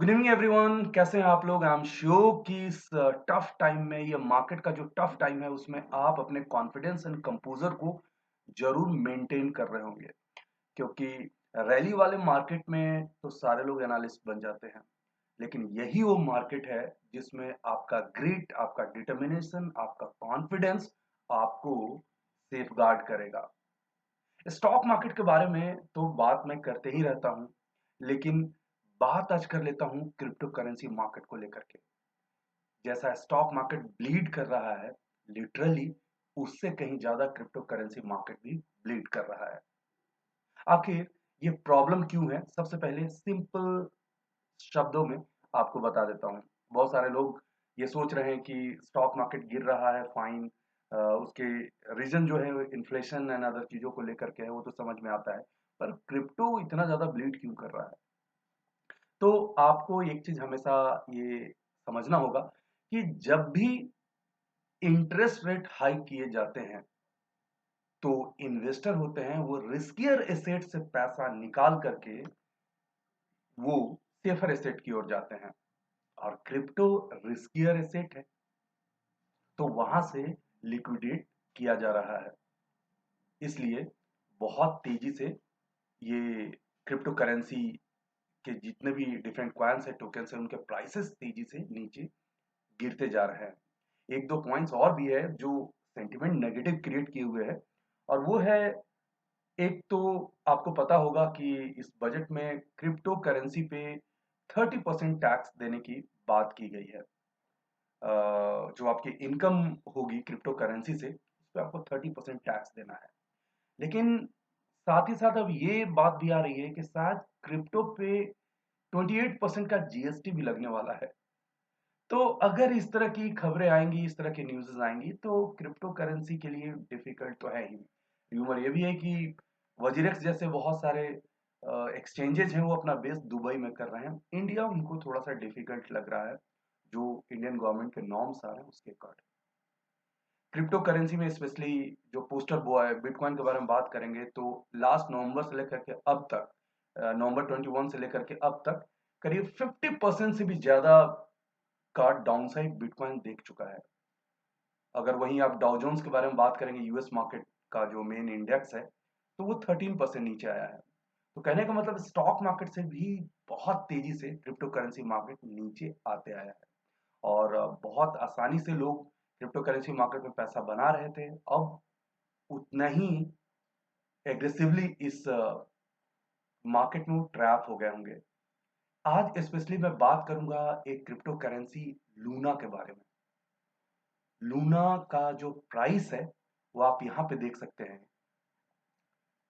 Good evening everyone, कैसे हैं आप लोग। आई एम श्योर कि इस टफ टाइम में, ये मार्केट का जो टफ टाइम है, उसमें आप अपने कॉन्फिडेंस एंड कंपोजर को जरूर मेंटेन कर रहे होंगे। क्योंकि रैली वाले मार्केट में तो सारे लोग एनालिस्ट बन जाते हैं, लेकिन यही वो मार्केट है जिसमें आपका ग्रिट, आपका डिटर्मिनेशन, आपका कॉन्फिडेंस आपको सेफ गार्ड करेगा। स्टॉक मार्केट के बारे में तो बात मैं करते ही रहता हूँ, लेकिन बात आज कर लेता हूँ क्रिप्टो करेंसी मार्केट को लेकर के। जैसा स्टॉक मार्केट ब्लीड कर रहा है, लिटरली उससे कहीं ज्यादा क्रिप्टो करेंसी मार्केट भी ब्लीड कर रहा है। आखिर ये प्रॉब्लम क्यों है, सबसे पहले सिंपल शब्दों में आपको बता देता हूँ। बहुत सारे लोग ये सोच रहे हैं कि स्टॉक मार्केट गिर रहा है, फाइन। उसके रीजन जो है इन्फ्लेशन एंड अदर चीजों को लेकर के है, वो तो समझ में आता है। पर क्रिप्टो इतना ज्यादा ब्लीड क्यों कर रहा है? तो आपको एक चीज हमेशा ये समझना होगा कि जब भी इंटरेस्ट रेट हाइक किए जाते हैं, तो इन्वेस्टर होते हैं वो रिस्कियर एसेट से पैसा निकाल करके वो सेफर एसेट की ओर जाते हैं। और क्रिप्टो रिस्कियर एसेट है, तो वहां से लिक्विडेट किया जा रहा है। इसलिए बहुत तेजी से ये क्रिप्टो करेंसी के जितने भी डिफरेंट कॉइन्स है, टोकन्स है, उनके प्राइसेस तेजी से नीचे गिरते जा रहे हैं। एक दो पॉइंट्स और भी है जो सेंटिमेंट नेगेटिव क्रिएट किए हुए है, और वो है, एक तो आपको पता होगा कि इस बजट में क्रिप्टो करेंसी पे 30% टैक्स देने की बात की गई है। जो आपकी इनकम होगी क्रिप्टो करेंसी से, उस पर आपको 30% टैक्स देना है। लेकिन साथ ही साथ अब ये बात भी आ रही है कि शायद क्रिप्टो पे 28% का जीएसटी भी लगने वाला है। तो अगर इस तरह की खबरें आएंगी, इस तरह की न्यूज़ आएंगी, तो क्रिप्टो करेंसी के लिए डिफिकल्ट तो है ही। र्यूमर ये भी है कि वजीरेक्स जैसे बहुत सारे एक्सचेंजेज हैं, वो अपना बेस दुबई में कर रहे हैं। इंडिया उनको थोड़ा सा डिफिकल्ट लग रहा है, जो इंडियन गवर्नमेंट के नॉर्म्स आ रहे हैं उसके अकॉर्डिंग। क्रिप्टो करेंसी में स्पेशली जो पोस्टर बुआ है, बिटकॉइन के बारे में बात करेंगे, तो लास्ट नवंबर से लेकर के अब तक, नवंबर 21 से लेकर के अब तक करीब 50% से भी ज्यादा का डाउनसाइड बिटकॉइन देख चुका है। अगर वहीं आप डाउ जोन्स के बारे में बात करेंगे, यूएस मार्केट का जो मेन इंडेक्स है, तो वो 13% नीचे आया है। तो कहने का मतलब स्टॉक मार्केट से भी बहुत तेजी से क्रिप्टो करेंसी मार्केट नीचे आते आया है। और बहुत आसानी से लोग क्रिप्टो करेंसी मार्केट में पैसा बना रहे थे, अब उतना ही एग्रेसिवली इस मार्केट में वो ट्रैप हो गए होंगे। आज स्पेशली मैं बात करूंगा एक क्रिप्टो करेंसी लूना के बारे में। लूना का जो प्राइस है, वो आप यहाँ पे देख सकते हैं।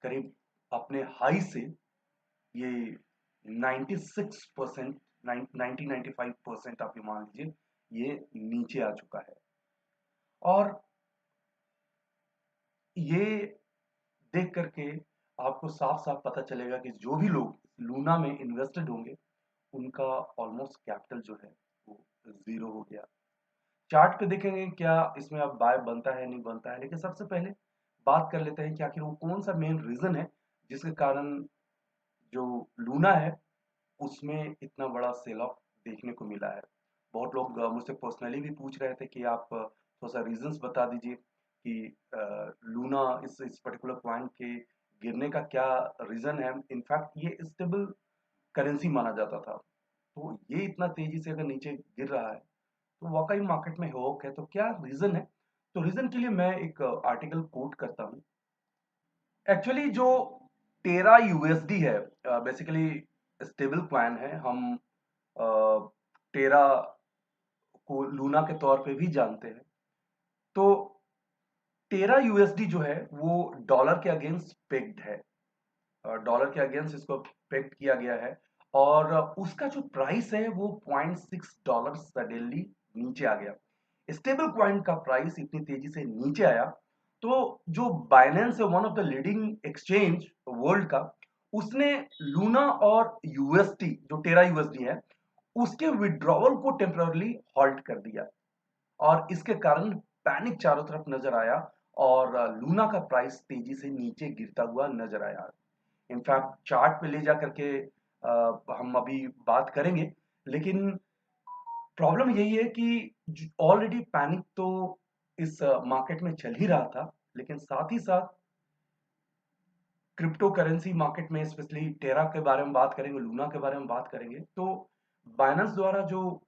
करीब अपने हाई से ये 96%, 95% आप ये मान लीजिए, ये नीचे आ चुका है। और ये देख करके आपको साफ साफ पता चलेगा कि जो भी लोग लूना में इन्वेस्टेड होंगे, उनका ऑलमोस्ट कैपिटल जो है वो जीरो हो गया। चार्ट पे देखेंगे क्या इसमें अब बाय बनता है नहीं बनता है, लेकिन सबसे पहले बात कर लेते हैं कि आखिर वो कौन सा मेन रीजन है जिसके कारण जो लूना है उसमें इतना बड़ा सेल ऑफ देखने को मिला है। बहुत लोग मुझसे पर्सनली भी पूछ रहे थे कि आप थोड़ा सा रीजंस बता दीजिए कि लूना इस पर्टिकुलर कॉइन के गिरने का क्या रीजन है। इनफैक्ट ये स्टेबल करेंसी माना जाता था, तो ये इतना तेजी से अगर नीचे गिर रहा है, तो वाकई मार्केट में होप है। तो क्या रीजन है? तो रीजन के लिए मैं एक आर्टिकल कोट करता हूँ। एक्चुअली जो टेरा यूएसडी है, बेसिकली स्टेबल कॉइन है। हम टेरा को लूना के तौर पे भी जानते हैं। तो टेरा यूएसडी जो है वो डॉलर के अगेंस्ट पेग्ड है। डॉलर के अगेंस्ट इसको पेग्ड किया गया है। और उसका जो प्राइस है वो $0.6 सडनली नीचे आ गया। स्टेबल कॉइन का प्राइस इतनी तेजी से नीचे आया, तो जो बाइनेंस है, one of the leading exchange world का, उसने लूना और यूएसटी, जो टेरा यूएसडी है, उसके विड्रॉवल को टेम्पररली हॉल्ट कर दिया। और इसके कारण पैनिक चारों तरफ नजर आया, और लूना का प्राइस तेजी से नीचे गिरता हुआ नजर आया। इनफैक्ट चार्ट पे ले जा करके हम अभी बात करेंगे, लेकिन प्रॉब्लम यही है कि ऑलरेडी पैनिक तो इस मार्केट में चल ही रहा था, लेकिन साथ ही साथ क्रिप्टो करेंसी मार्केट में स्पेशली टेरा के बारे में बात करेंगे, लूना के बारे में बात करेंगे, तो बाइनेंस द्वारा जो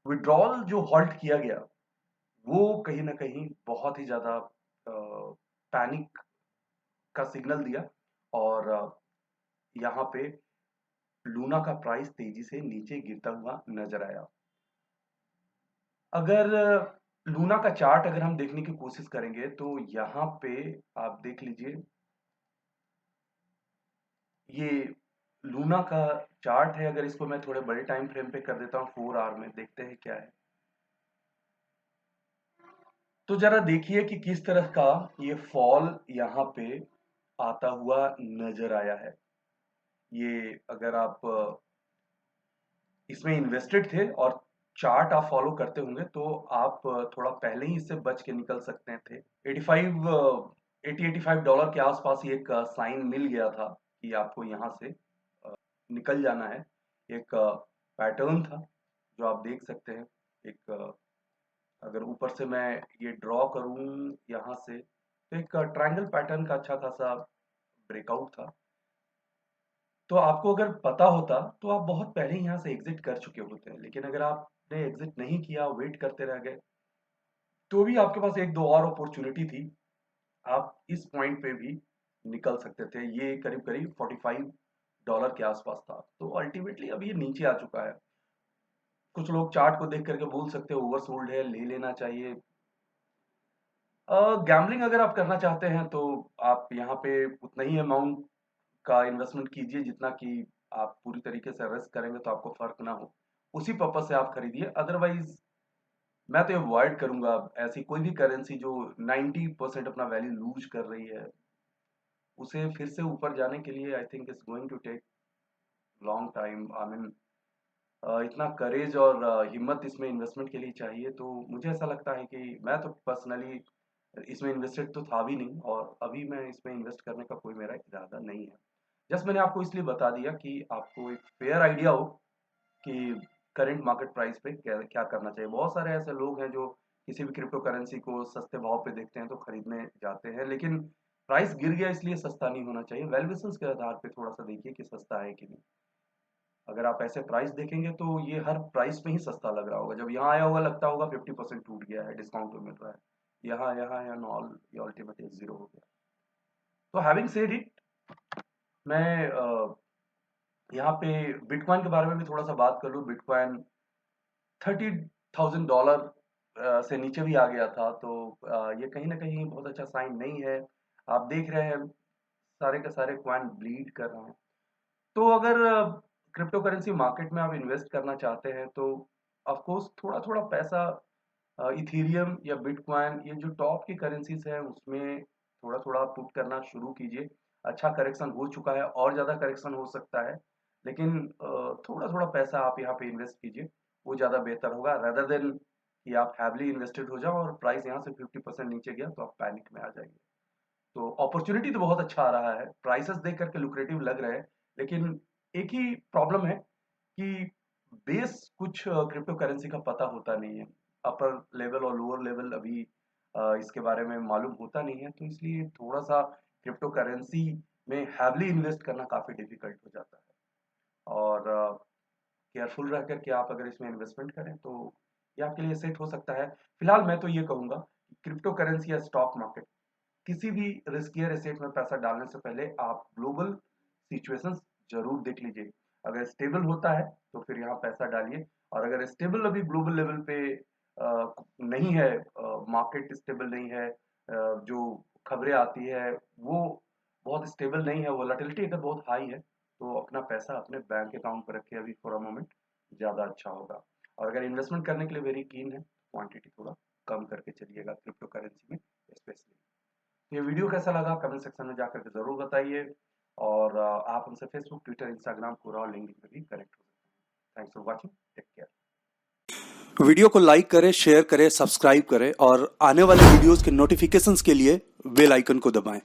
विड्रॉल जो हॉल्ट किया गया, वो कहीं ना कहीं बहुत ही ज्यादा पैनिक का सिग्नल दिया और यहाँ पे लूना का प्राइस तेजी से नीचे गिरता हुआ नजर आया। अगर लूना का चार्ट अगर हम देखने की कोशिश करेंगे तो यहाँ पे आप देख लीजिए, ये लूना का चार्ट है। अगर इसको मैं थोड़े बड़े टाइम फ्रेम पे कर देता हूँ, 4 आवर में, देखते हैं क्या है। तो जरा देखिए कि किस तरह का ये फॉल यहाँ पे आता हुआ नजर आया है। ये अगर आप इसमें इन्वेस्टेड थे और चार्ट आप फॉलो करते होंगे तो आप थोड़ा पहले ही इससे बच के निकल सकते थे। 85 डॉलर के आसपास ये एक साइन मिल गया था कि आपको यहाँ से निकल जाना है। एक पैटर्न था जो आप देख सकते हैं। एक अगर ऊपर से मैं ये ड्रॉ करूं यहाँ से, तो एक ट्रायंगल पैटर्न का अच्छा खासा ब्रेकआउट था। तो आपको अगर पता होता तो आप बहुत पहले ही यहाँ से एग्जिट कर चुके होते हैं, लेकिन अगर आपने एग्जिट नहीं किया, वेट करते रह गए, तो भी आपके पास एक दो और अपॉर्चुनिटी थी। आप इस पॉइंट पे भी निकल सकते थे। ये करीब करीब 45 डॉलर के आसपास था। तो अल्टीमेटली अब ये नीचे आ चुका है। कुछ लोग चार्ट को देख करके बोल सकते हैं ओवरसोल्ड है, ले लेना चाहिए। गैम्बलिंग अगर आप करना चाहते हैं तो आप यहाँ पे उतना ही अमाउंट का इन्वेस्टमेंट कीजिए जितना कि आप पूरी तरीके से रिस्क करेंगे तो आपको फर्क ना हो, उसी पर्पज से आप खरीदिए। अदरवाइज मैं तो अवॉइड करूंगा ऐसी कोई भी करेंसी जो 90% अपना वैल्यू लूज कर रही है। उसे फिर से ऊपर जाने के लिए I think it's going to take long time. I mean इतना करेज और हिम्मत इसमें इन्वेस्टमेंट के लिए चाहिए। तो मुझे ऐसा लगता है कि मैं तो पर्सनली इसमें इन्वेस्टेड तो था भी नहीं और अभी मैं इसमें इन्वेस्ट करने का कोई मेरा इरादा नहीं है। जस्ट मैंने आपको इसलिए बता दिया कि आपको एक फेयर आइडिया हो कि करंट मार्केट प्राइस पे क्या क्या करना चाहिए। बहुत सारे ऐसे लोग हैं जो किसी भी क्रिप्टो करेंसी को सस्ते भाव पे देखते हैं तो खरीदने जाते हैं, लेकिन प्राइस गिर गया इसलिए सस्ता नहीं होना चाहिए। वैल्यूएशंस के आधार पे थोड़ा सा देखिए कि सस्ता है कि नहीं। अगर आप ऐसे प्राइस देखेंगे तो ये हर प्राइस में ही सस्ता लग रहा होगा। जब यहाँ आया होगा लगता होगा 50% टूट गया है, डिस्काउंट में मिल रहा है। यहाँ यहाँ यहाँ ऑल ये अल्टीमेटली जीरो हो गया। तो हैविंग सेड इट, मैं यहाँ पे बिटकॉइन के बारे में भी थोड़ा सा बात कर लूँ। बिटकॉइन $30,000 से नीचे भी आ गया था। तो ये कहीं ना कहीं बहुत अच्छा साइन नहीं है। आप देख रहे हैं सारे के सारे कॉइन ब्लीड कर रहे हैं। तो अगर क्रिप्टो करेंसी मार्केट में आप इन्वेस्ट करना चाहते हैं तो ऑफ कोर्स थोड़ा थोड़ा पैसा इथेरियम या बिटकॉइन, ये जो टॉप की करेंसीज है उसमें थोड़ा थोड़ा पुट करना शुरू कीजिए। अच्छा करेक्शन हो चुका है और ज़्यादा करेक्शन हो सकता है, लेकिन थोड़ा थोड़ा पैसा आप यहाँ पे इन्वेस्ट कीजिए, वो ज़्यादा बेहतर होगा रेदर देन कि आप हैवली इन्वेस्टेड हो जाओ और प्राइस यहाँ से 50% नीचे गया तो आप पैनिक में आ जाएंगे। तो अपॉर्चुनिटी तो बहुत अच्छा आ रहा है, प्राइसेस देख करके लुक्रेटिव लग रहे हैं, लेकिन एक ही प्रॉब्लम है कि बेस कुछ क्रिप्टो करेंसी का पता होता नहीं है। अपर लेवल और लोअर लेवल अभी इसके बारे में मालूम होता नहीं है, तो इसलिए थोड़ा सा क्रिप्टो करेंसी में हैवली इन्वेस्ट करना काफ़ी डिफिकल्ट हो जाता है। और केयरफुल रह करके आप अगर इसमें इन्वेस्टमेंट करें तो ये आपके लिए सेट हो सकता है। फिलहाल मैं तो ये कहूँगा कि क्रिप्टो करेंसी या स्टॉक मार्केट, किसी भी रिस्कियर एसेट में पैसा डालने से पहले आप ग्लोबल सिचुएशंस जरूर देख लीजिए। अगर स्टेबल होता है तो फिर यहाँ पैसा डालिए, और अगर स्टेबल अभी ग्लोबल लेवल पे नहीं है, मार्केट स्टेबल नहीं है, जो खबरें आती है वो बहुत स्टेबल नहीं है, वोलेटिलिटी अगर बहुत हाई है, तो अपना पैसा अपने बैंक अकाउंट पर रखिए अभी फॉर अ मोमेंट, ज़्यादा अच्छा होगा। और अगर इन्वेस्टमेंट करने के लिए वेरी कीन है, क्वांटिटी थोड़ा कम करके चलिएगा क्रिप्टो करेंसी में स्पेशली। ये वीडियो कैसा लगा कमेंट सेक्शन में जाकर के जरूर बताइए, और आप हमसे फेसबुक, ट्विटर, इंस्टाग्राम, पूरा और लिंक्डइन पे भी कनेक्ट हो सकते हैं। Thanks for watching, take care. Video को लाइक करें, शेयर करें, सब्सक्राइब करें और आने वाले वीडियोस के नोटिफिकेशंस के लिए बेल आइकन को दबाएं।